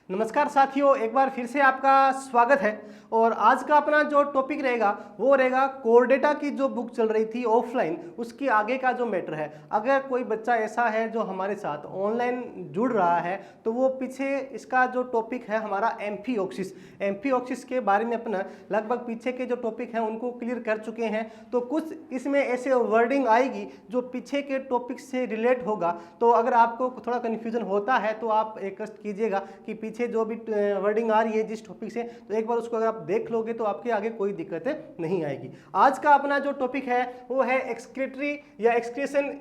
नमस्कार साथियों, एक बार फिर से आपका स्वागत है। और आज का अपना जो टॉपिक रहेगा वो रहेगा कोर डेटा की जो बुक चल रही थी ऑफलाइन, उसकी आगे का जो मैटर है। अगर कोई बच्चा ऐसा है जो हमारे साथ ऑनलाइन जुड़ रहा है तो वो पीछे इसका जो टॉपिक है हमारा एम्फीऑक्सिस के बारे में अपना लगभग पीछे के जो टॉपिक हैं उनको क्लियर कर चुके हैं। तो कुछ इसमें ऐसे वर्डिंग आएगी जो पीछे के टॉपिक से रिलेट होगा। तो अगर आपको थोड़ा कन्फ्यूजन होता है तो आप एक कष्ट कीजिएगा कि पीछे जो भी वर्डिंग आ रही है जिस टॉपिक से, तो एक बार उसको अगर आप देख लोगे तो आपके आगे कोई दिक्कतें नहीं आएगी। आज का अपना जो टॉपिक है वो है एक्सक्रीटरी या एक्सक्रीशन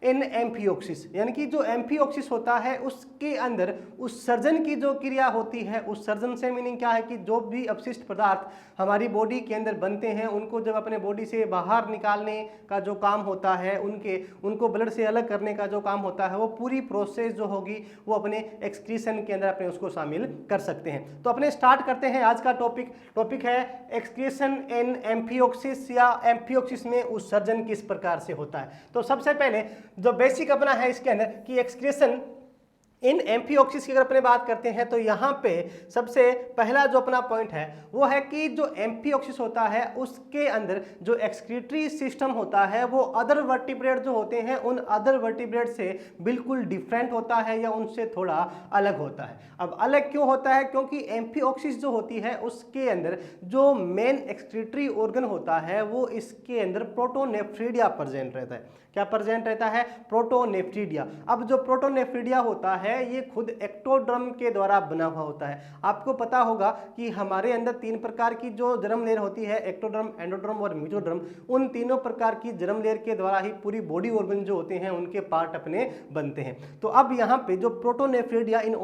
इन एम्फिऑक्सिस, यानी कि जो एम्फिऑक्सिस होता है उसके अंदर उत्सर्जन की जो क्रिया होती है। उत्सर्जन से मीनिंग क्या है कि जो भी अपशिष्ट पदार्थ हमारी बॉडी के अंदर बनते हैं उनको जब अपने बॉडी से बाहर निकालने का जो काम होता है, उनको ब्लड से अलग करने का जो काम होता है, वो पूरी प्रोसेस जो होगी वो अपने एक्सक्रीशन के अंदर अपने उसको शामिल कर सकते हैं। तो अपने स्टार्ट करते हैं आज का टॉपिक है एक्सक्रीशन इन एम्फिऑक्सिस या एम्फिऑक्सिस में उत्सर्जन किस प्रकार से होता है। तो सबसे पहले जो बेसिक अपना है इसके अंदर कि एक्सक्रीशन इन एम्फिऑक्सिस की अगर अपने बात करते हैं तो यहाँ पे सबसे पहला जो अपना पॉइंट है वो है कि जो एम्फिऑक्सिस होता है उसके अंदर जो एक्सक्रीटरी सिस्टम होता है वो अदर वर्टिब्रेट जो होते हैं उन अदर वर्टिब्रेट से बिल्कुल डिफरेंट होता है या उनसे थोड़ा अलग होता है। अब अलग क्यों होता है? क्योंकि एम्फिऑक्सिस जो होती है उसके अंदर जो मेन एक्सक्रीटरी ऑर्गन होता है वो इसके अंदर प्रोटोनेफ्रिडिया प्रेजेंट रहता है। क्या प्रेजेंट रहता है? प्रोटोनेफ्रिडिया। अब जो प्रोटोनेफ्रिडिया होता है ये खुद एक्टोडर्म के द्वारा बना हुआ होता है। आपको पता होगा कि हमारे अंदर तीन प्रकार की जो जर्म लेयर होती है, एक्टोडर्म, एंडोडर्म और मेसोडर्म, उन तीनों प्रकार की जर्म लेयर के द्वारा ही पूरी बॉडी ऑर्गन जो होते हैं उनके पार्ट अपने बनते हैं। तो अब यहाँ पे जो प्रोटोनेफ्रिडिया इन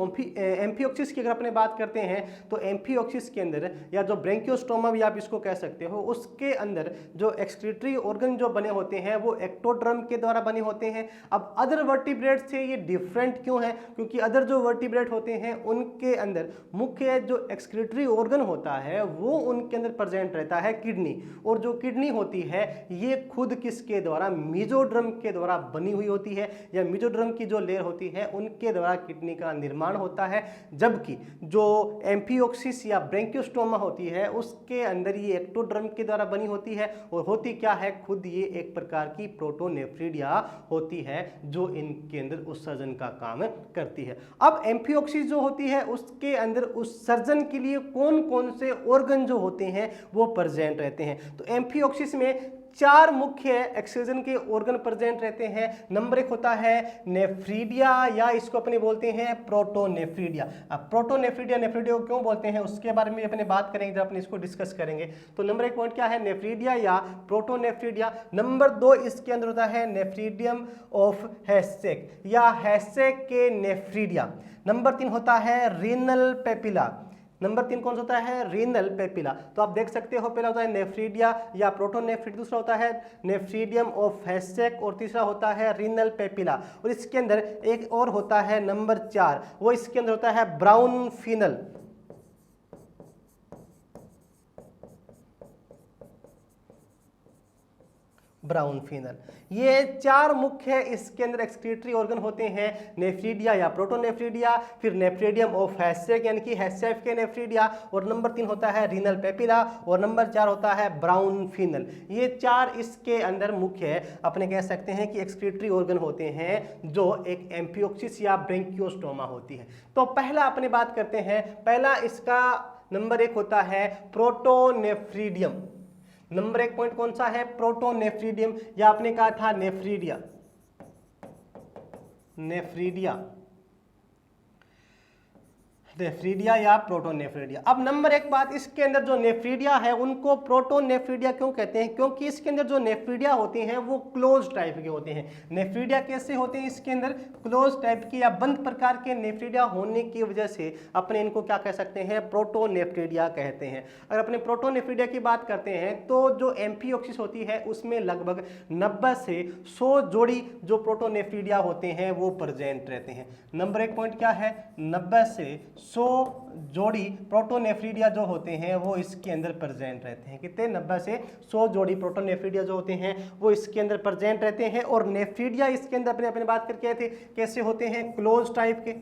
एम्फिऑक्सिस की अगर अपने बात करते हैं तो एम्फिऑक्सिस के अंदर या जो ब्रेंकियोस्टोमा भी आप इसको कह सकते हो, उसके अंदर जो एक्सक्रीटरी ऑर्गन जो बने होते हैं वो एक्टोडर्म के द्वारा बने होते हैं। अब अदर वर्टिब्रेट से ये डिफरेंट क्यों है? क्योंकि अदर जो वर्टिब्रेट होते हैं उनके अंदर मुख्य जो एक्सक्रीटरी ऑर्गन होता है वो उनके अंदर प्रेजेंट रहता है किडनी। और जो किडनी होती है ये खुद किसके द्वारा? मेसोडर्म के द्वारा बनी हुई होती है, या मेसोडर्म की जो लेयर होती है उनके द्वारा किडनी का निर्माण होता है। जबकि जो एम्फिऑक्सिस या ब्रेंकियोस्टोमा होती है उसके अंदर ये एक्टोडर्म के द्वारा बनी होती है। और होती क्या है? खुद ये एक प्रकार की प्रोटोनेफ्रिडिया होती है जो इनके अंदर उत्सर्जन का काम करती है। अब एम्फिऑक्सिस जो होती है उसके अंदर उत्सर्जन के लिए कौन कौन से ऑर्गन जो होते हैं वो प्रेजेंट रहते हैं। तो एम्फिऑक्सिस में चार मुख्य एक्सक्रीशन के ऑर्गन प्रेजेंट रहते हैं। नंबर एक होता है नेफ्रीडिया, या इसको अपने बोलते हैं प्रोटोनेफ्रिडिया। अब प्रोटोनेफ्रिडिया, नेफ्रिडिया को क्यों बोलते हैं उसके बारे में अपने बात करेंगे जब अपने इसको डिस्कस करेंगे। तो नंबर एक पॉइंट क्या है? नेफ्रिडिया या प्रोटोनेफ्रिडिया। नंबर दो इसके अंदर होता है नेफ्रिडियम ऑफ हैसेक या हैसेक के नेफ्रिडिया। नंबर तीन होता है रीनल पेपिला। नंबर तीन कौन सा होता है? Renal papilla. तो आप देख सकते हो पहला होता है नेफ्रिडिया या प्रोटोनेफ्रिडिया, दूसरा होता है नेफ्रिडियम ऑफ हैसेक और तीसरा होता है रीनल पेपिला। और इसके अंदर एक और होता है नंबर चार, वो इसके अंदर होता है ब्राउन फिनल। Brown final. ये चार मुख्य इसके अंदर एक्सक्रीटरी ऑर्गन होते हैं, नेफ्रिडिया या प्रोटोनेफ्रिडिया, फिर नेफ्रिडियम ऑफ हैसेक यानी कि हैसेक के नेफ्रिडिया, और नंबर तीन होता है रीनल पेपिला, और नंबर चार होता है ब्राउन फिनल। ये चार इसके अंदर मुख्य अपने कह सकते हैं कि एक्सक्रीटरी ऑर्गन होते हैं जो एक एम्फिऑक्सिस या ब्रेंकियोस्टोमा होती है। तो पहला अपने बात करते हैं, पहला इसका नंबर एक होता है प्रोटोनेफ्रिडियम। नंबर एक पॉइंट कौन सा है? प्रोटोनेफ्रिडियम, या आपने कहा था नेफ्रिडिया। नेफ्रिडिया या प्रोटोनेफ्रिडिया। अब नंबर एक बात, इसके अंदर जो नेफ्रिडिया है उनको प्रोटोनेफ्रिडिया क्यों कहते हैं? क्योंकि इसके अंदर जो नेफ्रिडिया होते हैं वो क्लोज टाइप के होते हैं। नेफ्रिडिया कैसे होते हैं? इसके अंदर क्लोज टाइप के या बंद प्रकार के नेफ्रिडिया होने की वजह से अपने इनको क्या कह सकते हैं? प्रोटोनेफ्रिडिया कहते हैं। अगर अपने प्रोटोनेफ्रिडिया की बात करते हैं तो जो एम्फिऑक्सिस होती है उसमें लगभग 90 से 100 जोड़ी जो प्रोटोनेफ्रिडिया होते हैं वो प्रेजेंट रहते हैं। नंबर एक पॉइंट क्या है? 90 से 100 जोड़ी प्रोटोनेफ्रिडिया जो होते हैं वो इसके अंदर प्रेजेंट रहते हैं। कितने? 90 से 100 जोड़ी प्रोटोनेफ्रिडिया जो होते हैं वो इसके अंदर प्रेजेंट रहते हैं। और नेफ्रिडिया इसके अंदर अपने बात करके आए थे कैसे होते हैं? क्लोज टाइप के,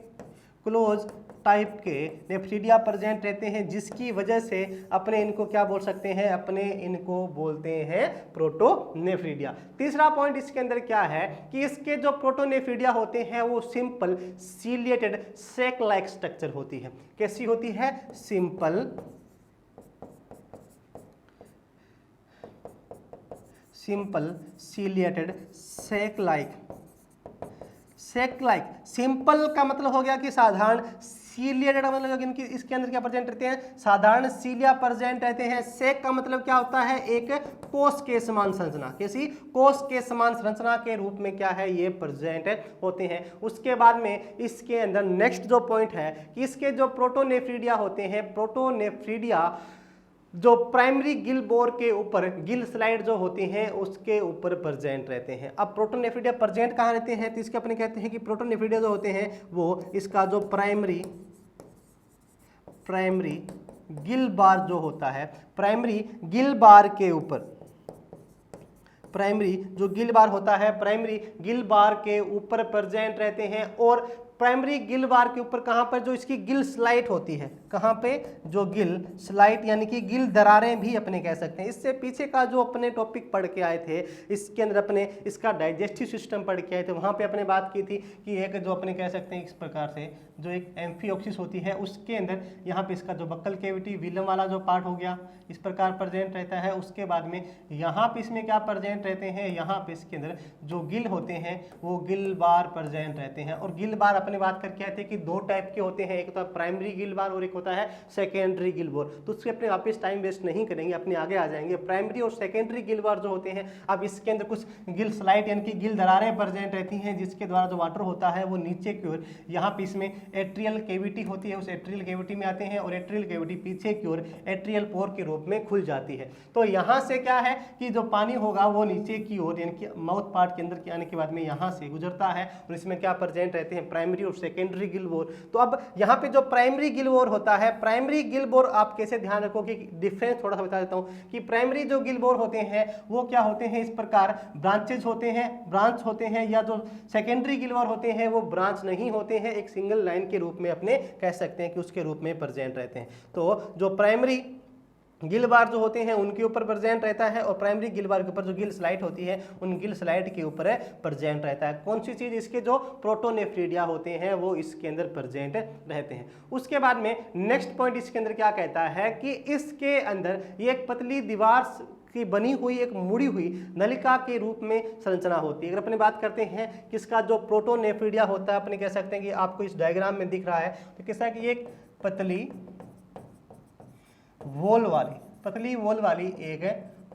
क्लोज टाइप के नेफ्रीडिया प्रेजेंट रहते हैं, जिसकी वजह से अपने इनको क्या बोल सकते हैं, अपने इनको बोलते हैं प्रोटोनेफ्रीडिया। तीसरा पॉइंट इसके अंदर क्या है कि इसके जो प्रोटोनेफ्रीडिया होते हैं वो सिंपल सीलिएटेड सेक लाइक स्ट्रक्चर होती है। कैसी होती है? सिंपल सीलिएटेड सेक लाइक। सिंपल का मतलब हो गया कि साधारण, सीलिएटेड का मतलब इनकी इसके अंदर क्या प्रेजेंट रहते हैं, साधारण सीलिया प्रेजेंट रहते हैं। सेक का मतलब क्या होता है, एक कोष के समान संरचना, कैसी? कोष के समान संरचना के रूप में क्या है, ये प्रेजेंट होते हैं। उसके बाद में इसके अंदर नेक्स्ट जो पॉइंट है कि इसके जो प्रोटोनेफ्रीडिया होते हैं, प्रोटोनेफ्रीडिया जो प्राइमरी गिल बोर के ऊपर गिल स्लाइड जो होती हैं उसके ऊपर प्रेजेंट रहते हैं। अब प्रोटोनेफ्रीडिया प्रेजेंट कहाँ रहते हैं, तो इसके अपने कहते हैं कि प्रोटोनेफ्रीडिया जो होते हैं वो इसका जो प्राइमरी गिल बार जो होता है, प्राइमरी गिल बार के ऊपर, प्राइमरी जो गिल बार होता है, प्राइमरी गिल बार के ऊपर प्रेजेंट रहते हैं। और प्राइमरी गिल बार के ऊपर कहाँ पर जो इसकी गिल स्लाइट होती है, कहाँ पे? जो गिल स्लाइट यानी कि गिल दरारें भी अपने कह सकते हैं। इससे पीछे का जो अपने टॉपिक पढ़ के आए थे, इसके अंदर अपने इसका डाइजेस्टिव सिस्टम पढ़ के आए थे, वहाँ पे अपने बात की थी कि एक जो अपने कह सकते हैं इस प्रकार से जो एक एम्फिओक्सिस होती है उसके अंदर यहाँ पे इसका जो बक्कल कैविटी विलम वाला जो पार्ट हो गया इस प्रकार प्रेजेंट रहता है। उसके बाद में यहाँ पे इसमें क्या प्रेजेंट रहते हैं, यहाँ पे इसके अंदर जो गिल होते हैं वो गिल बार प्रेजेंट रहते हैं। और गिल बार अपने बात करके आए थे कि दो टाइप के होते हैं, एक होता है प्राइमरी गिल बार और एक होता है सेकेंडरी गिल बार। तो उसके अपने वापस टाइम वेस्ट नहीं करेंगे, अपने आगे आ जाएंगे। प्राइमरी और सेकेंडरी गिल बार जो होते हैं, अब इसके अंदर कुछ गिल स्लाइड यानी कि गिल दरारें प्रेजेंट रहती हैं, जिसके द्वारा जो वाटर होता है वो नीचे की ओर, यहाँ पे इसमें एट्रियल कैविटी होती है, उस एट्रियल कैविटी में आते हैं और एट्रियल कैविटी पीछे की ओर एट्रियल पोर के रूप में खुल जाती है। तो यहाँ से क्या है कि जो पानी होगा वो नीचे की ओर यानी कि माउथ पार्ट के अंदर आने के बाद में यहाँ से गुजरता है और इसमें क्या प्रेजेंट रहते हैं, प्राइमरी और सेकेंडरी गिल बोर। तो अब यहाँ पे जो प्राइमरी गिल बोर होता है, प्राइमरी गिल बोर आप कैसे ध्यान रखो कि डिफरेंस थोड़ा सा बता देता हूँ कि प्राइमरी जो गिल बोर होते हैं वो क्या होते हैं, इस प्रकार ब्रांचेज होते हैं, ब्रांच होते हैं, या जो सेकेंडरी गिल बोर होते हैं वो ब्रांच नहीं होते हैं, एक सिंगल लाइन के रूप में अपने कह सकते हैं कि उसके रूप में प्रेजेंट रहते हैं। तो जो प्राइमरी गिल बार जो होते हैं उनके ऊपर प्रेजेंट रहता है और प्राइमरी गिल बार के ऊपर जो गिल स्लाइड होती है उन गिल स्लाइड के ऊपर प्रेजेंट रहता है। कौन सी चीज? इसके जो प्रोटोनेफ्रीडिया होते हैं वो इसके अंदर प्रेजेंट रहते हैं। उसके बाद में नेक्स्ट पॉइंट इसके अंदर क्या कहता है कि इसके अंदर ये एक पतली दीवार की बनी हुई एक मुड़ी हुई नलिका के रूप में संरचना होती है। अगर अपने बात करते हैं कि इसका जो प्रोटोनेफ्रीडिया होता है, अपने कह सकते हैं कि आपको इस डायग्राम में दिख रहा है तो कैसा है कि ये एक पतली वॉल वाली एक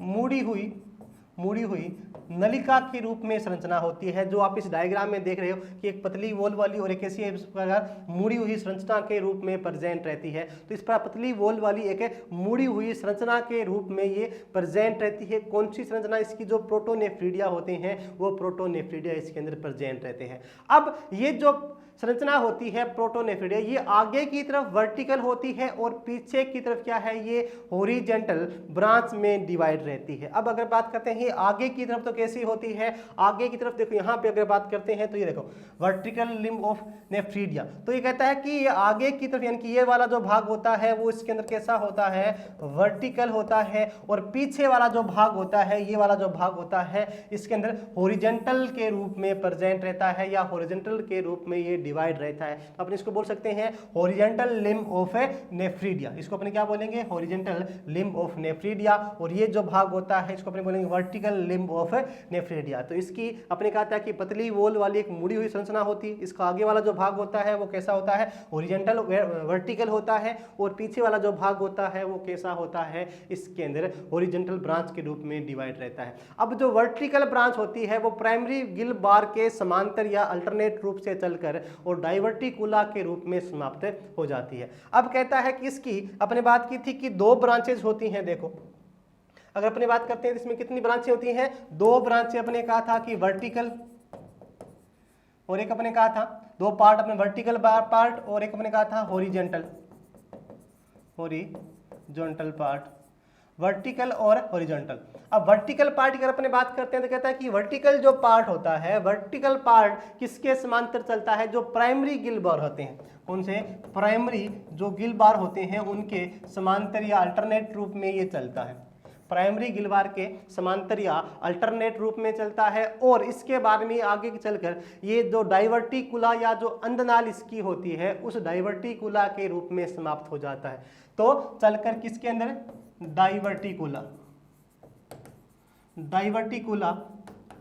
मुड़ी हुई नलिका के रूप में संरचना होती है, जो आप इस डायग्राम में देख रहे हो कि एक पतली वॉल वाली और एक ऐसी प्रकार मुड़ी हुई संरचना के रूप में प्रेजेंट रहती है। तो इस पर पतली वॉल वाली एक मुड़ी हुई संरचना के रूप में ये प्रेजेंट रहती है। कौन सी संरचना? इसकी जो प्रोटोनेफ्रीडिया होते हैं वो प्रोटोनेफ्रीडिया इसके अंदर प्रेजेंट रहते हैं। अब ये जो संरचना होती है प्रोटोनेफ्रीडिया, ये आगे की तरफ वर्टिकल होती है और पीछे की तरफ क्या है, ये हॉरिजॉन्टल ब्रांच में डिवाइड रहती है। अब अगर बात करते हैं ये आगे की तरफ तो कैसी होती है, आगे की तरफ देखो यहाँ पे अगर बात करते हैं तो ये देखो वर्टिकल लिम्ब ऑफ नेफ्रीडिया। तो ये कहता है कि ये आगे की तरफ यानी कि ये वाला जो भाग होता है वो इसके अंदर कैसा होता है, वर्टिकल होता है, और पीछे वाला जो भाग होता है, ये वाला जो भाग होता है इसके अंदर हॉरिजॉन्टल के रूप में प्रेजेंट रहता है या हॉरिजॉन्टल के रूप में ये डिवाइड रहता है। तो अपन इसको बोल सकते हैं हॉरिजॉन्टल लिम्ब ऑफ नेफ्रीडिया। इसको अपने क्या बोलेंगे, हॉरिजॉन्टल लिम्ब ऑफ नेफ्रीडिया। और ये जो भाग होता है इसको अपने बोलेंगे वर्टिकल लिम्ब ऑफ नेफ्रीडिया। तो इसकी अपने कहा था कि पतली वॉल वाली एक मुड़ी हुई संरचना होती है। इसका आगे वाला जो भाग होता है वो कैसा होता है, हॉरिजॉन्टल वर्टिकल होता है, और पीछे वाला जो भाग होता है वो कैसा होता है, इसके अंदर हॉरिजॉन्टल ब्रांच के रूप में डिवाइड रहता है। अब जो वर्टिकल ब्रांच होती है वो प्राइमरी गिल बार के समांतर या अल्टरनेट रूप से चलकर और डाइवर्टिकुला के रूप में समाप्त हो जाती है। अब कहता है कि इसकी अपने बात की थी कि दो ब्रांचेज होती हैं। देखो अगर अपने बात करते हैं तो इसमें कितनी ब्रांचें होती हैं, दो ब्रांचें। अपने कहा था कि वर्टिकल और एक अपने कहा था दो पार्ट, अपने वर्टिकल पार्ट और एक अपने कहा था हॉरिजॉन्टल पार्ट। वर्टिकल और हॉरिजॉन्टल। अब वर्टिकल पार्ट की अगर अपने बात करते हैं तो कहता है कि वर्टिकल जो पार्ट होता है, वर्टिकल पार्ट किसके समांतर चलता है? जो प्राइमरी गिल बार होते हैं। कौन से? प्राइमरी जो गिल बार होते हैं उनके समांतर या अल्टरनेट रूप में ये चलता है। प्राइमरी गिल बार के समांतर या अल्टरनेट रूप में चलता है। और इसके बाद में आगे चलकर ये जो डाइवर्टिकुला या जो अंधनाल इसकी होती है उस डाइवर्टिकुला के रूप में समाप्त हो जाता है। तो चलकर किसके अंदर? डाइवर्टिकुला, डाइवर्टिकुला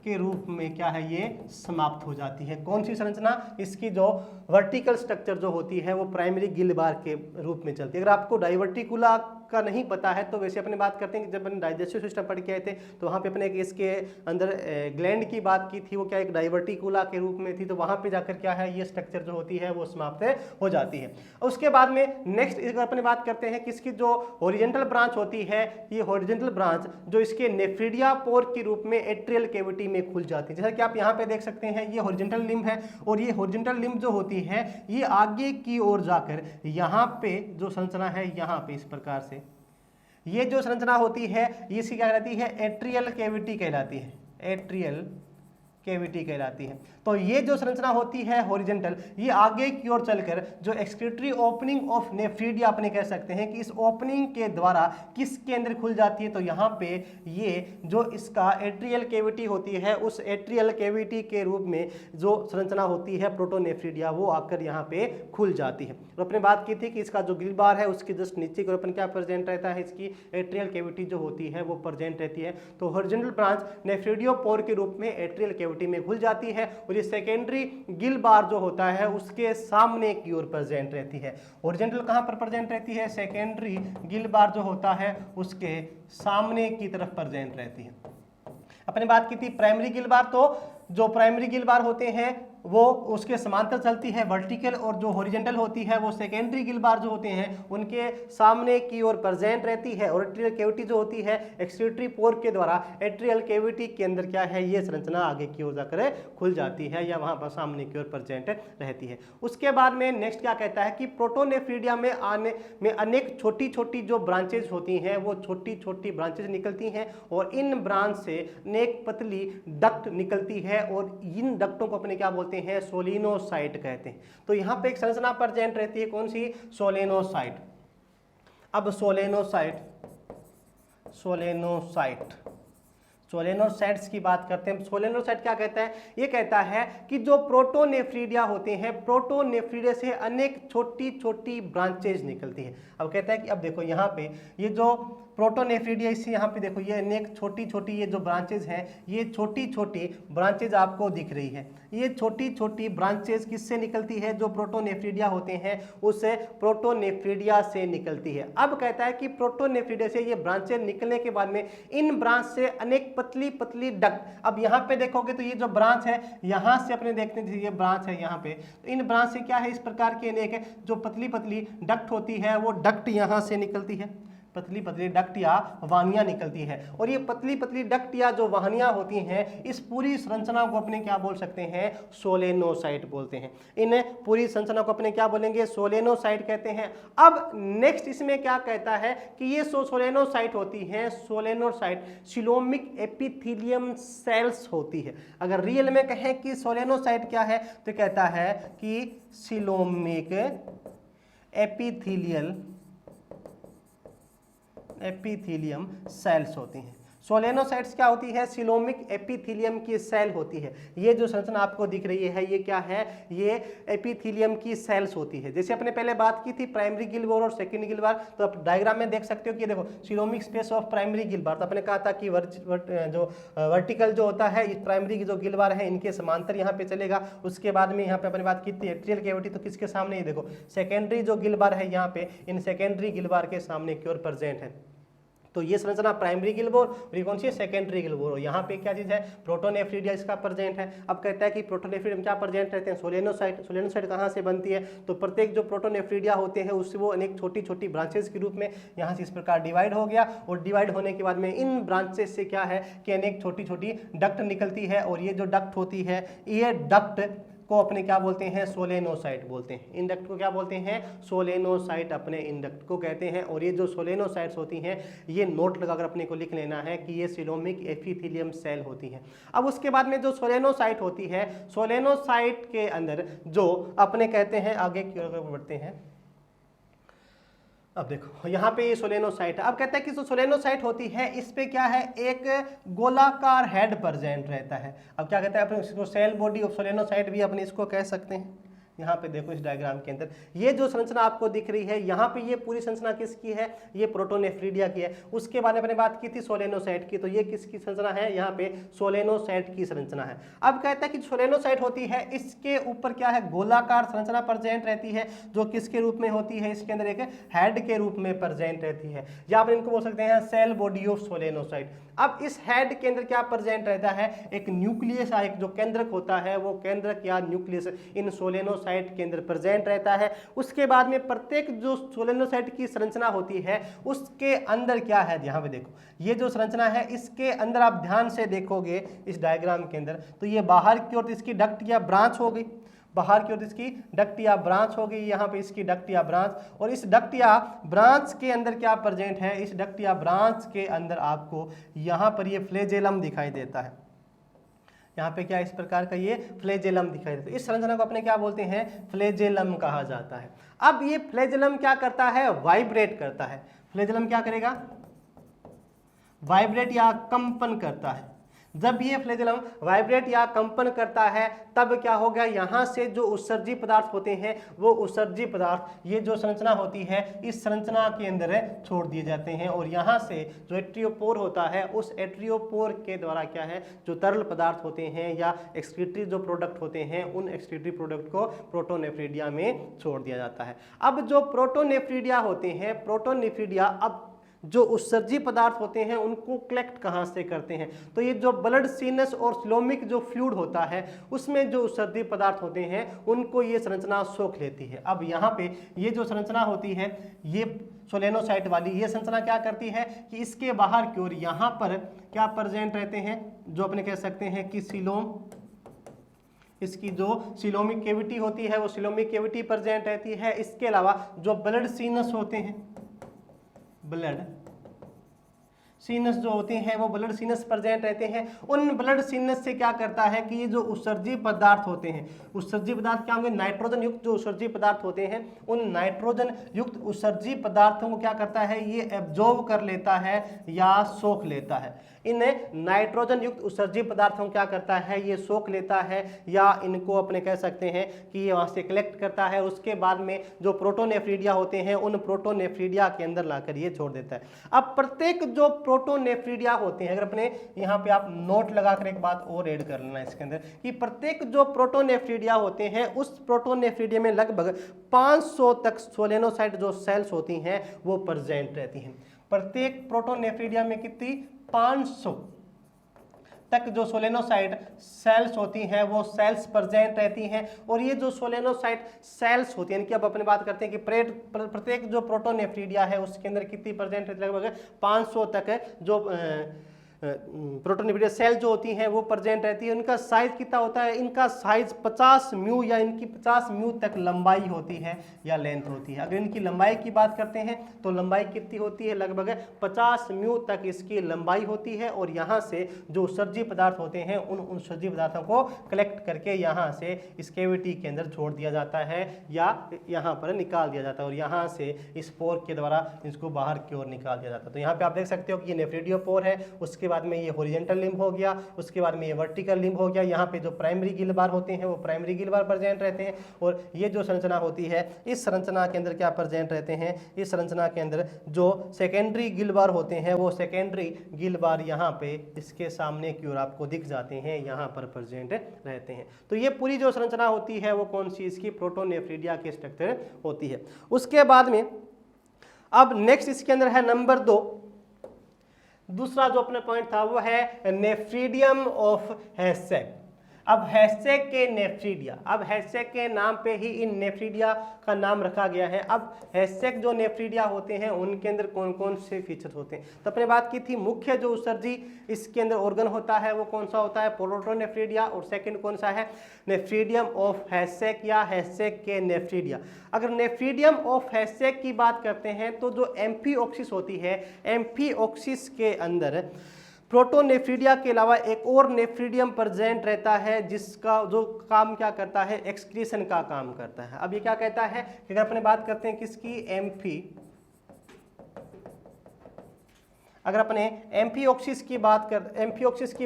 के रूप में क्या है? ये समाप्त हो जाती है। कौन सी संरचना? इसकी जो वर्टिकल स्ट्रक्चर जो होती है वो प्राइमरी गिल बार के रूप में चलती है। अगर आपको डाइवर्टिकुला का नहीं पता है तो वैसे अपने बात करते हैं कि जब अपन डाइजेस्टिव सिस्टम पढ़ के आए थे तो वहाँ पे अपने एक इसके अंदर ग्लैंड की बात की थी, वो क्या एक डाइवर्टिकुला के रूप में थी। तो वहाँ पे जाकर क्या है? ये स्ट्रक्चर जो होती है वो समाप्त हो जाती है। उसके बाद में नेक्स्ट अगर अपने बात करते हैं कि इसकी जो हॉरिजॉन्टल ब्रांच होती है, ये हॉरिजॉन्टल ब्रांच जो इसके नेफ्रिडिया पोर के रूप में एट्रियल कैविटी में खुल जाती है। जैसा कि आप यहाँ पे देख सकते हैं ये हॉरिजॉन्टल लिम्ब है और ये हॉरिजॉन्टल लिम्ब जो होती है ये आगे की ओर जाकर यहाँ पे जो संरचना है यहाँ पे इस प्रकार से ये जो संरचना होती है इसकी क्या कहलाती है? एट्रियल कैविटी कहलाती है। एट्रियल कैविटी कहलाती है। तो ये जो संरचना होती है हॉरिजॉन्टल, ये आगे की ओर चलकर जो एक्सक्रीटरी ओपनिंग ऑफ नेफ्रिडिया अपने कह सकते हैं कि इस ओपनिंग के द्वारा किसके अंदर खुल जाती है? तो यहाँ पे ये जो इसका एट्रियल कैविटी होती है उस एट्रियल कैविटी के रूप में जो संरचना होती है प्रोटोनेफ्रिडिया वो आकर यहाँ पे खुल जाती है। तो अपने बात की थी कि इसका जो गिल बार है उसके जस्ट नीचे की ओर अपन क्या प्रेजेंट रहता है? इसकी एट्रियल कैविटी जो होती है वो प्रेजेंट रहती है। तो हॉरिजॉन्टल ब्रांच नेफ्रिडियोपोर के रूप में एट्रियल कैविटी में खुल जाती है और ये सेकेंडरी गिल बार जो होता है उसके सामने की ओर प्रेजेंट रहती है। हॉरिजॉन्टल कहाँ पर प्रेजेंट रहती है? सेकेंडरी गिल बार जो होता है उसके सामने की तरफ प्रेजेंट रहती है। अपने बात की थी प्राइमरी गिल बार, तो जो प्राइमरी गिल बार होते हैं वो उसके समांतर चलती है वर्टिकल, और जो हॉरिजॉन्टल होती है वो सेकेंडरी गिल बार जो होते हैं उनके सामने की ओर प्रेजेंट रहती है। और एट्रियल कैविटी जो होती है एक्सक्रीटरी पोर के द्वारा एट्रियल कैविटी के अंदर क्या है? ये संरचना आगे की ओर जाकर खुल जाती है या वहां पर सामने की ओर प्रेजेंट रहती है। उसके बाद में नेक्स्ट क्या कहता है कि प्रोटोनेफ्रिडिया में आने में अनेक छोटी छोटी जो ब्रांचेज होती हैं वो छोटी छोटी ब्रांचेज निकलती हैं और इन ब्रांच से अनेक पतली डक्ट निकलती है और इन डक्टों को अपने क्या बोलते हैं? सोलेनोसाइट कहते हैं। तो यहां पे एक संरचना प्रेजेंट रहती है, कौन सी? सोलेनोसाइट। अब सोलेनोसाइट्स की बात करते हैं। सोलेनोसाइट क्या कहता है? ये कहता है कि जो प्रोटोनेफ्रिडिया होते हैं, प्रोटोनेफ्रिडिया से अनेक छोटी छोटी ब्रांचेज निकलती है। अब कहता है कि अब देखो यहाँ पे ये जो प्रोटोनेफ्रिडिया इससे यहाँ पे देखो ये अनेक छोटी छोटी ये जो ब्रांचेज हैं ये छोटी छोटी ब्रांचेज आपको दिख रही है। ये छोटी छोटी ब्रांचेज किससे निकलती है? जो प्रोटोनेफ्रिडिया होते हैं उससे प्रोटोनेफ्रिडिया से निकलती है। अब कहता है कि प्रोटोनेफ्रिडिया से ये ब्रांचेज निकलने के बाद में इन ब्रांच से अनेक पतली पतली डक्ट, अब यहाँ पे देखोगे तो ये जो ब्रांच है यहाँ से अपने देखते हैं ये ब्रांच है यहाँ पे, तो इन ब्रांच से क्या है? इस प्रकार की अनेक जो पतली पतली डक्ट होती है वो डक्ट यहाँ से निकलती है, पतली पतली डक्ट या वाहिनियां निकलती है। और ये पतली पतली डक्ट या जो वाहिनियां होती हैं इस पूरी संरचना को अपने क्या बोल सकते हैं? सोलेनोसाइट बोलते हैं। इन पूरी संरचना को अपने क्या बोलेंगे? सोलेनोसाइट कहते हैं। अब नेक्स्ट इसमें क्या कहता है कि ये सोलेनोसाइट होती हैं, सोलेनोसाइट सिलोमिक एपिथेलियम सेल्स होती है। अगर रियल में कहें कि सोलेनोसाइट क्या है तो कहता है कि सिलोमिक एपिथेलियम सेल्स होती हैं। सोलेनोसाइट्स क्या होती है? सिलोमिक एपिथेलियम की सेल होती है। ये जो संरचना आपको दिख रही है ये क्या है? ये एपिथेलियम की सेल्स होती है। जैसे अपने पहले बात की थी प्राइमरी गिल बार और सेकेंडरी गिल बार, तो आप डायग्राम में देख सकते हो कि देखो coelomic space of primary gill bar, तो अपने कहा था कि जो वर्टिकल जो होता है इस प्राइमरी की जो गिल बार है इनके समांतर यहाँ पे चलेगा। उसके बाद में यहाँ पे अपने बात की थी एट्रियल कैविटी, तो किसके सामने? ये देखो सेकेंडरी जो गिल बार है यहाँ पे इन सेकेंडरी गिल बार के सामने की ओर प्रेजेंट है। तो ये संरचना प्राइमरी गिल बार और ये कौन सी है? सेकेंडरी गिल बार। यहाँ पे क्या चीज है? प्रोटोनेफ्रिडिया इसका प्रेजेंट है। अब कहता है कि प्रोटोनेफ्रिडिया में क्या प्रेजेंट रहते हैं? सोलेनोसाइट। सोलेनोसाइट कहाँ से बनती है? तो प्रत्येक जो प्रोटोनेफ्रिडिया होते हैं उससे वो अनेक छोटी छोटी ब्रांचेस के रूप में यहाँ से इस प्रकार डिवाइड हो गया और डिवाइड होने के बाद में इन ब्रांचेस से क्या है कि अनेक छोटी छोटी डक्ट निकलती है और ये जो डक्ट होती है ये डक्ट को अपने क्या बोलते हैं, सोलेनोसाइट बोलते हैं। इन डक्ट को क्या बोलते हैं, सोलेनोसाइट अपने इन डक्ट को कहते हैं। और ये जो सोलेनोसाइट्स होती हैं, ये नोट लगाकर अपने को लिख लेना है कि ये सीलोमिक एपिथेलियम सेल होती है। अब उसके बाद में जो सोलेनोसाइट होती है, सोलेनोसाइट के अंदर जो अपने कहते हैं, आगे की ओर बढ़ते हैं। अब देखो यहाँ पे ये सोलेनोसाइट है। अब कहता है कि जो सोलेनोसाइट होती है, इस पे क्या है, एक गोलाकार हेड प्रेजेंट रहता है। अब क्या कहता है, अपने इसको सेल बॉडी ऑफ सोलेनोसाइट भी अपने इसको कह सकते हैं। यहाँ पे देखो इस डायग्राम के अंदर ये जो संरचना आपको दिख रही है, यहाँ पे ये पूरी संरचना किसकी है, ये प्रोटोनेफ्रीडिया की है। उसके बाद में अपने बात की थी सोलेनोसाइट की, तो ये किसकी संरचना है, यहाँ पे सोलेनोसाइट की संरचना है। अब कहता है कि सोलेनोसाइट होती है, इसके ऊपर क्या है, गोलाकार संरचना प्रेजेंट रहती है, जो किसके रूप में होती है, इसके अंदर एक हेड के रूप में प्रेजेंट रहती है, या आप इनको बोल सकते हैं सेल बॉडी ऑफ सोलेनोसाइट। अब इस हेड के अंदर क्या प्रेजेंट रहता है, एक न्यूक्लियस, एक जो केंद्रक होता है, वो केंद्रक या न्यूक्लियस इन सोलेनोसाइट के अंदर प्रेजेंट रहता है। उसके बाद में प्रत्येक जो सोलेनोसाइट की संरचना होती है, उसके अंदर क्या है, यहाँ पे देखो ये जो संरचना है, इसके अंदर आप ध्यान से देखोगे इस डायग्राम के अंदर, तो ये बाहर की ओर इसकी डक्ट या ब्रांच हो गई, बाहर की ओर इसकी डक्ट या ब्रांच हो गई, यहाँ पे इसकी डक्ट या ब्रांच। और इस डक्ट या ब्रांच के अंदर क्या प्रेजेंट है, इस डक्ट या ब्रांच के अंदर आपको यहाँ पर ये फ्लैजेलम दिखाई देता है। यहाँ पे क्या इस प्रकार का ये फ्लैजेलम दिखाई देता है। इस संरचना को अपने क्या बोलते हैं, फ्लैजेलम कहा जाता है। अब ये फ्लैजेलम क्या करता है, वाइब्रेट करता है। फ्लैजेलम क्या करेगा, वाइब्रेट या कंपन करता है। जब ये फ्लैजेलम वाइब्रेट या कंपन करता है, तब क्या होगा, यहाँ से जो उत्सर्जी पदार्थ होते हैं, वो उत्सर्जी पदार्थ ये जो संरचना होती है, इस संरचना के अंदर छोड़ दिए जाते हैं। और यहाँ से जो एट्रियोपोर होता है, उस एट्रियोपोर के द्वारा क्या है, जो तरल पदार्थ होते हैं या एक्सक्रीटरी जो प्रोडक्ट होते हैं, उन एक्सक्रीटरी प्रोडक्ट को प्रोटोनेफ्रीडिया में छोड़ दिया जाता है। अब जो प्रोटोनेफ्रीडिया होते हैं, प्रोटोनेफ्रीडिया अब जो उत्सर्जी पदार्थ होते हैं उनको कलेक्ट कहाँ से करते हैं, तो ये जो ब्लड सीनस और सिलोमिक जो फ्लूइड होता है, उसमें जो उत्सर्जी पदार्थ होते हैं उनको ये संरचना सोख लेती है। अब यहाँ पे ये जो संरचना होती है, ये सोलेनोसाइट वाली, ये संरचना क्या करती है कि इसके बाहर की ओर यहाँ पर क्या प्रेजेंट रहते हैं, जो अपने कह सकते हैं कि सिलोम, इसकी जो सिलोमिक कैविटी होती है, वो सिलोमिक कैविटी प्रेजेंट रहती है। इसके अलावा जो ब्लड सीनस होते हैं, ब्लड सीनस जो होते हैं, वो ब्लड सीनस प्रेजेंट रहते हैं। उन ब्लड सीनस से क्या करता है कि ये जो उत्सर्जी पदार्थ होते हैं, उत्सर्जी पदार्थ क्या होंगे, नाइट्रोजन युक्त जो उत्सर्जी पदार्थ होते हैं, उन नाइट्रोजन युक्त उत्सर्जी पदार्थों को क्या करता है, ये एब्जॉर्ब कर लेता है या सोख लेता है। इन नाइट्रोजन युक्त उत्सर्जी पदार्थों को क्या करता है, ये सोख लेता है, या इनको अपने कह सकते हैं कि ये वहाँ से कलेक्ट करता है। उसके बाद में जो प्रोटोनेफ्रीडिया होते हैं, उन प्रोटोनेफ्रीडिया के अंदर लाकर ये छोड़ देता है। अब प्रत्येक जो प्रोटोनेफ्रीडिया होते हैं, अगर अपने यहाँ पे आप नोट लगाकर एक बात और ऐड कर लेना इसके अंदर, कि प्रत्येक जो प्रोटोनेफ्रीडिया होते हैं, उस प्रोटोनेफ्रीडिया में लगभग 500 तक सोलेनोसाइट जो सेल्स होती हैं वो प्रेजेंट रहती हैं। प्रत्येक प्रोटोनेफ्रीडिया में कितनी, 500 तक जो सोलेनोसाइट सेल्स होती हैं, वो सेल्स प्रेजेंट रहती हैं। और ये जो सोलेनोसाइट सेल्स होती हैं, कि अब अपने बात करते हैं कि प्रत्येक जो प्रोटोनेफ्रीडिया है उसके अंदर कितनी प्रेजेंट रहती है, लगभग 500 तक जो प्रोटोनेफ्रीडिया सेल जो होती हैं वो प्रेजेंट रहती है। उनका साइज कितना होता है, इनका साइज 50 म्यू या इनकी 50 म्यू तक लंबाई होती है या लेंथ होती है। अगर इनकी लंबाई की बात करते हैं तो लंबाई कितनी होती है, लगभग 50 म्यू तक इसकी लंबाई होती है। और यहाँ से जो उत्सर्जी पदार्थ होते हैं, उन उत्सर्जी पदार्थों को कलेक्ट करके यहाँ से इस कैविटी के अंदर छोड़ दिया जाता है या यहाँ पर निकाल दिया जाता है। और यहाँ से इस पोर के द्वारा इसको बाहर की ओर निकाल दिया जाता है। तो यहाँ पे आप देख सकते हो कि ये नेफ्रिडियोपोर है, उसके बाद में ये हॉरिजॉन्टल लिम्ब हो गया, उसके बाद में ये वर्टिकल लिम्ब हो गया। यहाँ पे जो प्राइमरी गिल बार होते हैं वो प्राइमरी गिल बार प्रेजेंट रहते हैं। और ये जो संरचना होती है, इस संरचना के अंदर क्या प्रेजेंट रहते हैं, इस संरचना के अंदर जो सेकेंडरी गिल बार होते हैं, वो सेकेंडरी गिल बार यहाँ पे इसके सामने की ओर आपको दिख जाते हैं, यहाँ पर प्रेजेंट रहते हैं। तो ये पूरी जो संरचना होती है वो कौन सी, इसकी प्रोटोनेफ्रीडिया की स्ट्रक्चर होती है। उसके बाद में अब नेक्स्ट इसके अंदर है नंबर 2, दूसरा जो अपने पॉइंट था वो है नेफ्रीडियम ऑफ हैसेक। अब हैशटैग के नेफ्रीडिया, अब हैशटैग के नाम पे ही इन नेफ्रीडिया का नाम रखा गया है। अब हैशटैग जो नेफ्रीडिया होते हैं उनके अंदर कौन कौन से फीचर्स होते हैं, तो अपने बात की थी मुख्य जो उत्सर्जी इसके अंदर ऑर्गन होता है वो कौन सा होता है, प्रोटोनेफ्रीडिया, और सेकंड कौन सा है, नेफ्रीडियम ऑफ हैशटैग या हैशटैग के नेफ्रीडिया। अगर नेफ्रीडियम ऑफ हैशटैग की बात करते हैं तो जो एम्फीऑक्सिस होती है, एम्फीऑक्सिस के अंदर प्रोटोनेफ्रीडिया के अलावा एक और नेफ्रीडियम प्रेजेंट रहता है जिसका जो काम क्या करता है, एक्सक्रीशन का काम करता है। अब ये क्या कहता है कि अगर अपने बात करते हैं किसकी, अगर अपने एम्फीऑक्सिस की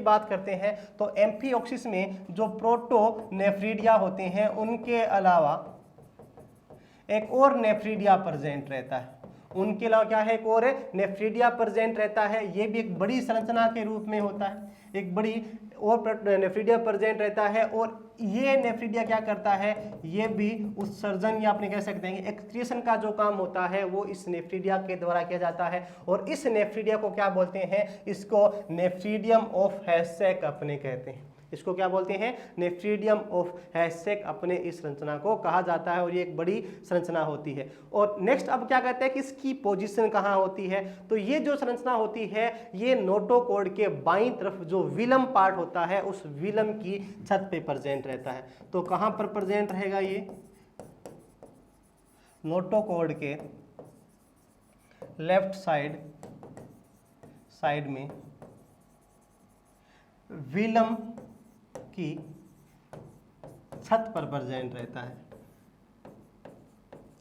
बात करते हैं तो एम्फीऑक्सिस में जो प्रोटोनेफ्रीडिया होते हैं उनके अलावा एक और नेफ्रीडिया प्रेजेंट रहता है, उनके अलावा क्या है, एक और नेफ्रीडिया प्रेजेंट रहता है। ये भी एक बड़ी संरचना के रूप में होता है, एक बड़ी और नेफ्रीडिया प्रेजेंट रहता है। और ये नेफ्रीडिया क्या करता है, ये भी उत्सर्जन या अपने कह सकते हैं एक्सक्रीशन का जो काम होता है वो इस नेफ्रीडिया के द्वारा किया जाता है। और इस नेफ्रीडिया को क्या बोलते हैं, इसको नेफ्रीडियम ऑफ हैशटैग अपने कहते हैं, इसको क्या बोलते हैं, नेफ्रीडियम ऑफ हैशटैग अपने इस संरचना को कहा जाता है। और ये एक बड़ी संरचना होती है। और नेक्स्ट अब क्या कहते हैं कि इसकी पोजीशन कहाँ होती है, तो ये जो संरचना होती है ये नोटोकॉर्ड के बाईं तरफ जो विलम पार्ट होता है उस विलम की छत पे प्रेजेंट रहता है। तो कहाँ पर प्रेजेंट रहेगा, ये नोटोकॉर्ड के लेफ्ट साइड में विलम की छत पर प्रेजेंट रहता है,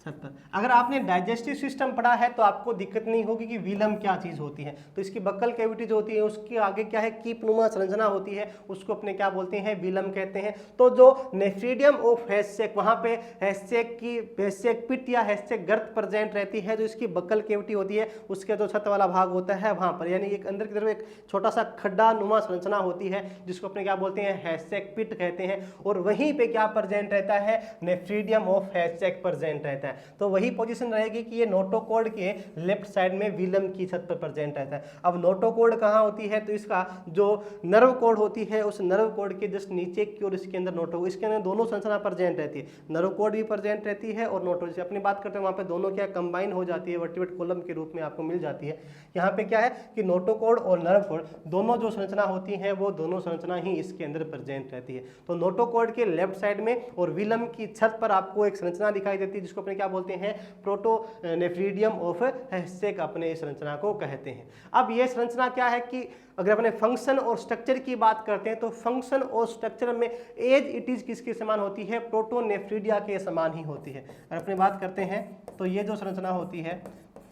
छत पर। अगर आपने डाइजेस्टिव सिस्टम पढ़ा है तो आपको दिक्कत नहीं होगी कि विलम क्या चीज होती है। तो इसकी बक्कल कैविटी जो होती है उसके आगे क्या है, कीपनुमा संरचना होती है, उसको अपने क्या बोलते हैं, विलम कहते हैं। तो जो नेफ्रीडियम ऑफ हैशटैग, वहां पे हैशटैग पिट या हैशटैग गर्त प्रेजेंट रहती है। जो इसकी बक्कल कैविटी होती है उसके जो छत वाला भाग होता है वहां पर, यानी एक अंदर की तरफ एक छोटा सा खड्डा नुमा संरचना होती है जिसको अपने क्या बोलते हैं, हैशटैग पिट कहते हैं। और वहीं पे क्या प्रेजेंट रहता है, नेफ्रीडियम ऑफ हैशटैग प्रेजेंट रहता है। तो वही पोजीशन रहेगी कि ये नोटोकॉर्ड के लेफ्ट साइड में विलम की छत पर प्रेजेंट रहता है। अब नोटोकॉर्ड कहाँ होती है, तो इसका जो नर्व कॉर्ड होती है उस नर्व कॉर्ड के जस्ट नीचे की ओर इसके अंदर इसके अंदर दोनों संरचना प्रेजेंट रहती है, नर्व कॉर्ड भी प्रेजेंट रहती है और नोटो, जैसे अपनी बात करते हैं वहाँ पे दोनों क्या कंबाइन हो जाती है, वर्टिब्रेट कॉलम के रूप में आपको मिल जाती है। यहाँ पे क्या है कि नोटोकॉर्ड और नर्व कॉर्ड दोनों जो संरचना होती है वो दोनों संरचना ही इसके अंदर प्रेजेंट रहती है। तो नोटोकॉर्ड के लेफ्ट साइड में और विलम की छत पर आपको एक संरचना दिखाई देती है जिसको अपने क्या बोलते हैं, प्रोटोनेफ्रीडियम ऑफ हैशटैग अपने इस संरचना को कहते हैं। अब ये संरचना क्या है कि अगर अपने फंक्शन और स्ट्रक्चर की बात करते हैं तो फंक्शन और स्ट्रक्चर में एज इट इज किसके समान होती है, प्रोटोनेफ्रीडिया के समान ही होती है। अगर अपने बात करते हैं तो ये जो संरचना होती है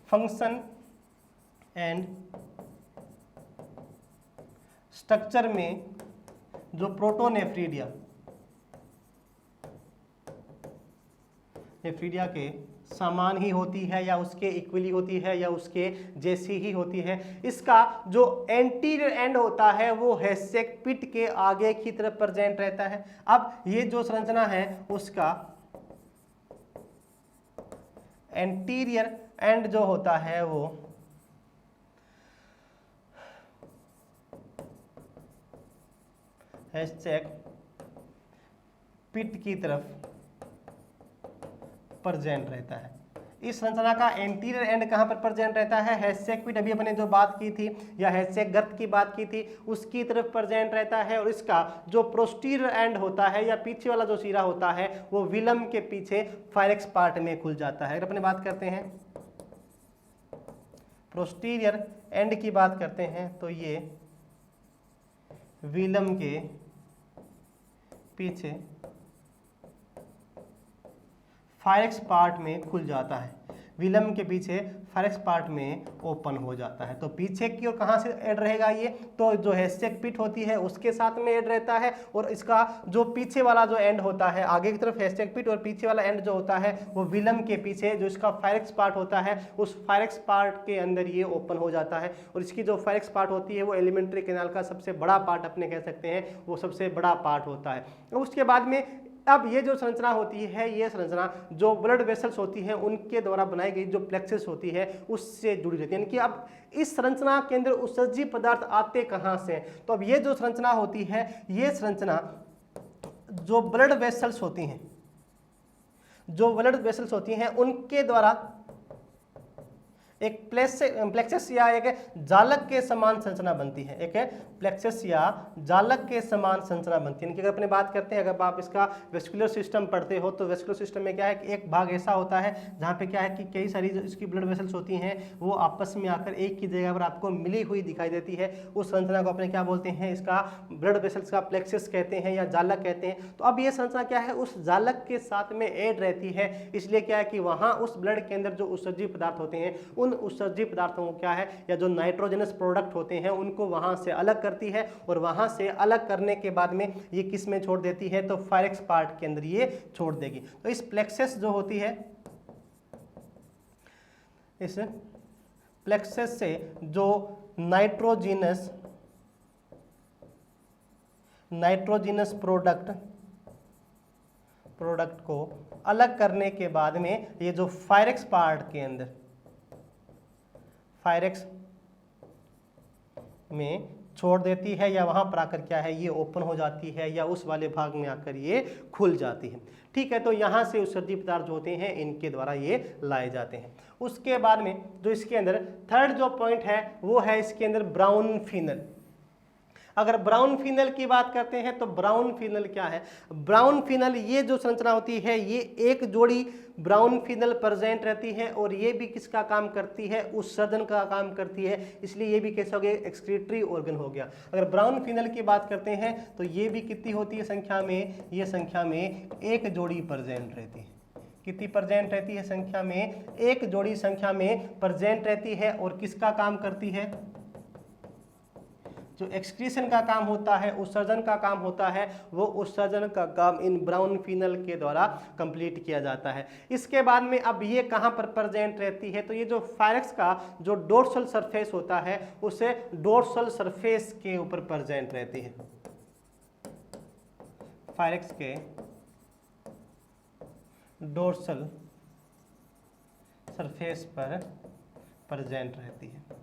फंक्शन एंड स्ट्रक्चर में जो प्रोटोनेफ्रीडिया के समान ही होती है या उसके इक्वली होती है या उसके जैसी ही होती है। इसका जो एंटीरियर एंड होता है वो हैशटैग पिट के आगे की तरफ प्रेजेंट रहता है। अब ये जो संरचना है उसका एंटीरियर एंड जो होता है वो हैशटैग पिट की तरफ प्रेजेंट रहता है। इस संरचना का एंटीरियर एंड कहां पर प्रेजेंट रहता है, हैशटैग पिट, अभी अपने जो बात की थी या हैशटैग गर्त की बात की थी उसकी तरफ प्रेजेंट रहता है। और इसका जो पोस्टीरियर एंड होता है या पीछे वाला जो सिरा होता है वो विलम के पीछे फायरेक्स पार्ट में खुल जाता है। अगर अपने बात करते हैं पोस्टीरियर एंड की बात करते हैं तो ये विलम के पीछे फायरेक्स पार्ट में खुल जाता है, विलम के पीछे फायरेक्स पार्ट में ओपन हो जाता है। तो पीछे की ओर कहाँ से ऐड रहेगा ये, तो जो हैशटैग पिट होती है उसके साथ में ऐड रहता है। और इसका जो पीछे वाला जो एंड होता है, आगे की तरफ हैशटैग पिट और पीछे वाला एंड जो होता है वो विलम के पीछे जो इसका फायरेक्स पार्ट होता है उस फायरेक्स पार्ट के अंदर ये ओपन हो जाता है। और इसकी जो फायरेक्स पार्ट होती है वो एलिमेंट्री कैनाल का सबसे बड़ा पार्ट अपने कह सकते हैं, वो सबसे बड़ा पार्ट होता है। उसके बाद में अब ये जो संरचना होती है, ये संरचना जो ब्लड वेसल्स होती है उनके द्वारा बनाई गई जो प्लेक्सिस होती है उससे जुड़ी रहती है। यानी कि अब इस संरचना के अंदर उत्सर्जी पदार्थ आते कहाँ से, तो अब ये जो संरचना होती है ये संरचना जो ब्लड वेसल्स होती हैं, जो ब्लड वेसल्स होती हैं उनके द्वारा एक प्लेक्सस या एक जालक के समान संरचना बनती है, एक प्लेक्सस या जालक के समान संरचना बनती है। इनकी अगर अपने बात करते हैं, अगर आप इसका वेस्कुलर सिस्टम पढ़ते हो तो वेस्कुलर सिस्टम में क्या है कि एक भाग ऐसा होता है जहाँ पे क्या है कि कई सारी जो इसकी ब्लड वेसल्स होती हैं वो आपस में आकर एक की जगह पर आपको मिली हुई दिखाई देती है। उस संरचना को अपने क्या बोलते हैं, इसका ब्लड वेसल्स का प्लेक्सस कहते हैं या जालक कहते हैं। तो अब ये संरचना क्या है, उस जालक के साथ में ऐड रहती है, इसलिए क्या है कि वहाँ उस ब्लड के अंदर जो उत्सर्जी पदार्थ होते हैं उन उत्सर्जी पदार्थों को क्या है, या जो नाइट्रोजनस प्रोडक्ट होते हैं उनको वहां से अलग करती है, और वहां से अलग करने के बाद में ये किस में छोड़ देती है, तो फायरेक्स पार्ट के अंदर ये छोड़ देगी। तो इस प्लेक्सस जो होती है, इस प्लेक्सस से जो नाइट्रोजिनस प्रोडक्ट को अलग करने के बाद में ये जो फायरेक्स पार्ट के अंदर, फायरेक्स में छोड़ देती है, या वहां पर आकर क्या है ये ओपन हो जाती है, या उस वाले भाग में आकर ये खुल जाती है। ठीक है, तो यहां से उत्सर्जी पदार्थ जो होते हैं इनके द्वारा ये लाए जाते हैं। उसके बाद में जो इसके अंदर थर्ड जो पॉइंट है वो है इसके अंदर ब्राउन फिनल। अगर ब्राउन फिनल की बात करते हैं तो ब्राउन फिनल क्या है, ब्राउन फिनल ये जो संरचना होती है ये एक जोड़ी ब्राउन फिनल प्रेजेंट रहती है, और ये भी किसका काम करती है, उत्सर्जन का काम करती है, इसलिए ये भी कैसा हो गया, एक्सक्रीटरी ऑर्गन हो गया। अगर ब्राउन फिनल की बात करते हैं तो ये भी कितनी होती है संख्या में, ये संख्या में एक जोड़ी प्रेजेंट रहती है। कितनी प्रेजेंट रहती है, संख्या में एक जोड़ी संख्या में प्रेजेंट रहती है, और किसका काम करती है, जो एक्सक्रीशन का काम होता है, उत्सर्जन का काम होता है, वो उत्सर्जन का काम इन ब्राउन फिनल के द्वारा कंप्लीट किया जाता है। इसके बाद में अब ये कहाँ पर प्रेजेंट रहती है, तो ये जो फायरेक्स का जो डोर्सल सरफेस होता है उसे डोर्सल सरफेस के ऊपर प्रेजेंट रहती है, फायरेक्स के डोर्सल सरफेस पर प्रेजेंट रहती है।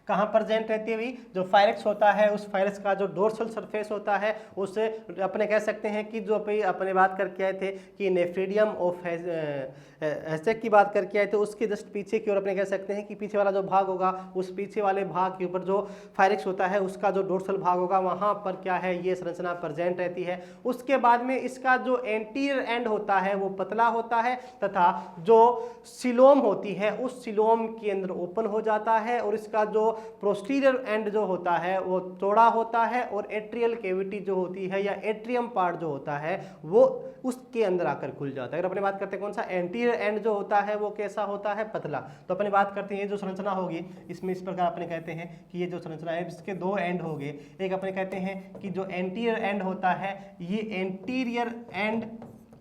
कहाँ प्रेजेंट रहती है भाई, जो फायरेक्स होता है उस फायरेक्स का जो डोर्सल सरफेस होता है उसे अपने कह सकते हैं कि जो अपने बात करके आए थे कि नेफ्रीडियम ऑफ हैज़ेक की बात करके आए थे, उसके जस्ट पीछे की ओर अपने कह सकते हैं कि पीछे वाला जो भाग होगा उस पीछे वाले भाग के ऊपर जो फायरेक्स होता है उसका जो डोर्सल भाग होगा वहाँ पर क्या है ये संरचना प्रेजेंट रहती है। उसके बाद में इसका जो एंटीरियर एंड होता है वो पतला होता है, तथा जो सिलोम होती है उस सिलोम के अंदर ओपन हो जाता है, और इसका जो पोस्टीरियर एंड जो होता है वो चौड़ा होता है, और एट्रियल कैविटी जो होती है या एट्रियम पार्ट जो होता है वो उसके अंदर आकर खुल जाता है। अगर अपने बात करते हैं कौन सा, एंटीरियर एंड जो होता है वो कैसा होता है, पतला। तो अपने बात करते हैं ये जो संरचना होगी इसमें इस प्रकार अपने कहते हैं कि ये जो संरचना है इसके दो एंड हो गए। एक अपने कहते हैं कि जो एंटीरियर एंड होता है ये एंटीरियर एंड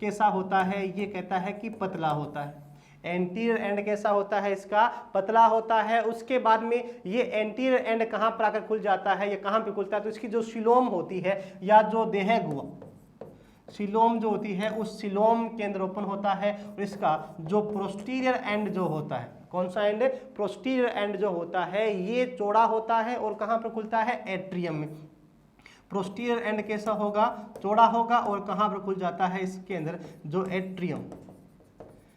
कैसा होता है, ये कहता है कि पतला होता है। एंटीरियर एंड कैसा होता है, इसका पतला होता है। उसके बाद में ये एंटीरियर एंड कहाँ पर आकर खुल जाता है, ये कहाँ पे खुलता है, तो इसकी जो सिलोम होती है या जो देह गुआ सिलोम जो होती है उस सिलोम के अंदर ओपन होता है, और इसका जो पोस्टीरियर एंड जो होता है, कौन सा एंड, पोस्टीरियर एंड जो होता है ये चौड़ा होता है, और कहाँ पर खुलता है, एट्रियम में। पोस्टीरियर एंड कैसा होगा, चौड़ा होगा, और कहाँ पर खुल जाता है, इसके अंदर जो एट्रियम,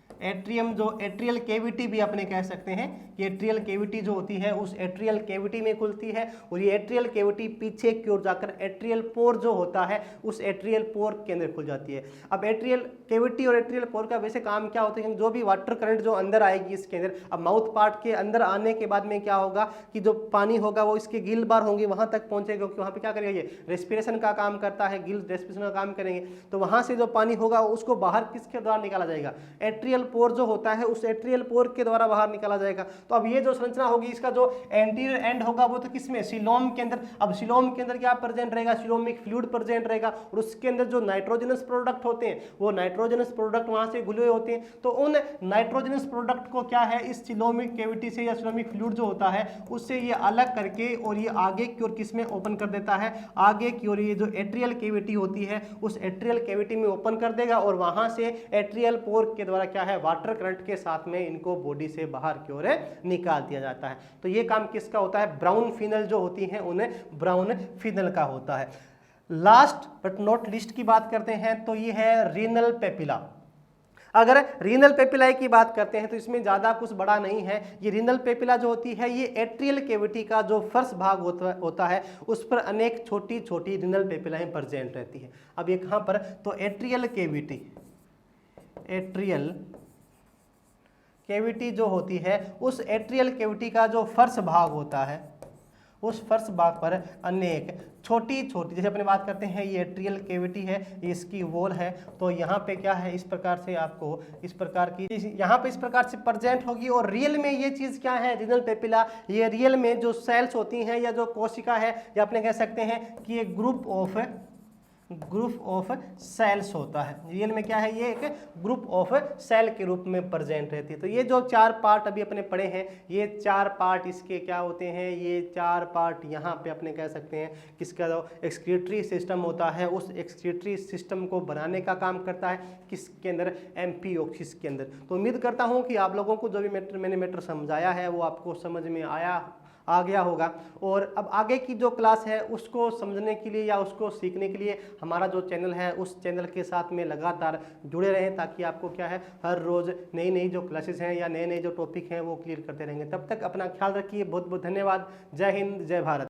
एट्रियम जो एट्रियल कैविटी भी अपने कह सकते हैं कि एट्रियल कैविटी जो होती है उस एट्रियल कैविटी में खुलती है, और ये एट्रियल कैविटी पीछे की ओर जाकर एट्रियल पोर जो होता है उस एट्रियल पोर के अंदर खुल जाती है। अब एट्रियल कैविटी और एट्रियल पोर का वैसे काम क्या होता है, जो भी वाटर करंट जो अंदर आएगी इसके अंदर, अब माउथ पार्ट के अंदर आने के बाद में क्या होगा कि जो पानी होगा वो इसके गिल बार होंगे वहां तक पहुंचेगा, क्योंकि वहां पे क्या करेगा ये रेस्पिरेशन का काम करता है, गिल रेस्पिरेशन का काम करेंगे, तो वहां से जो पानी होगा उसको बाहर किसके द्वारा निकाला जाएगा, एट्रियल पोर जो होता है उस एट्रियल पोर के द्वारा बाहर निकाला जाएगा। तो अब ये जो संरचना होगी इसका जो एंटीरियर एंड होगा वो तो किसमें, सिलोम के अंदर। अब सिलोम के अंदर क्या प्रेजेंट रहेगा, सिलोम में फ्लूइड प्रेजेंट रहेगा, और उसके अंदर जो नाइट्रोजनस प्रोडक्ट होते हैं वो नाइट्रोजनस प्रोडक्ट वहां से घुले हुए होते हैं। तो उन नाइट्रोजनस प्रोडक्ट को क्या है इस सिलोमिक कैविटी से या सिलोमिक फ्लूइड जो होता है उससे ये अलग करके और ये आगे की ओर किसमें ओपन कर देता है, आगे की ओर ये जो एट्रियल कैविटी होती है उस एट्रियल कैविटी में ओपन कर देगा, और वहां से एट्रियल पोर के द्वारा क्या है वाटर करंट के साथ में इनको बॉडी से बाहर की ओर निकाल दिया जाता है। तो ये काम किसका होता है, ब्राउन फिनल जो होती हैं उन्हें ब्राउन फिनल का होता है। लास्ट बट नॉट लिस्ट की बात करते हैं तो ये है रीनल पेपिला। अगर रीनल पेपिलाई की बात करते हैं तो इसमें ज़्यादा कुछ बड़ा नहीं है। ये रीनल पेपिला जो होती है ये एट्रियल कैविटी का जो फर्स्ट भाग होता है उस पर अनेक छोटी छोटी रीनल पेपिलाएं प्रेजेंट रहती है। अब ये कहाँ पर, तो एट्रियल कैविटी जो होती है उस एट्रियल कैविटी का जो फर्स्ट भाग होता है उस फर्स्ट भाग पर अनेक छोटी छोटी, जैसे अपने बात करते हैं ये एट्रियल कैविटी है, ये इसकी वॉल है, तो यहाँ पे क्या है इस प्रकार से आपको इस प्रकार की यहाँ पे इस प्रकार से प्रेजेंट होगी। और रियल में ये चीज़ क्या है, रीनल पेपिला, ये रियल में जो सेल्स होती हैं या जो कोशिका है या अपने कह सकते हैं कि ये ग्रुप ऑफ सेल्स होता है। रियल में क्या है, ये एक ग्रुप ऑफ सेल के रूप में प्रेजेंट रहती है। तो ये जो चार पार्ट अभी अपने पढ़े हैं, ये चार पार्ट इसके क्या होते हैं, ये चार पार्ट यहाँ पे अपने कह सकते हैं किसका जो एक्सक्रीटरी सिस्टम होता है उस एक्सक्रीटरी सिस्टम को बनाने का काम करता है किसके अंदर, एम्फिओक्सिस के अंदर। तो उम्मीद करता हूँ कि आप लोगों को जो भी मैंने मैटर समझाया है वो आपको समझ में आ गया होगा। और अब आगे की जो क्लास है उसको समझने के लिए या उसको सीखने के लिए हमारा जो चैनल है उस चैनल के साथ में लगातार जुड़े रहें, ताकि आपको क्या है हर रोज़ नई नई जो क्लासेस हैं या नए नए जो टॉपिक हैं वो क्लियर करते रहेंगे। तब तक अपना ख्याल रखिए। बहुत बहुत धन्यवाद। जय हिंद, जय भारत।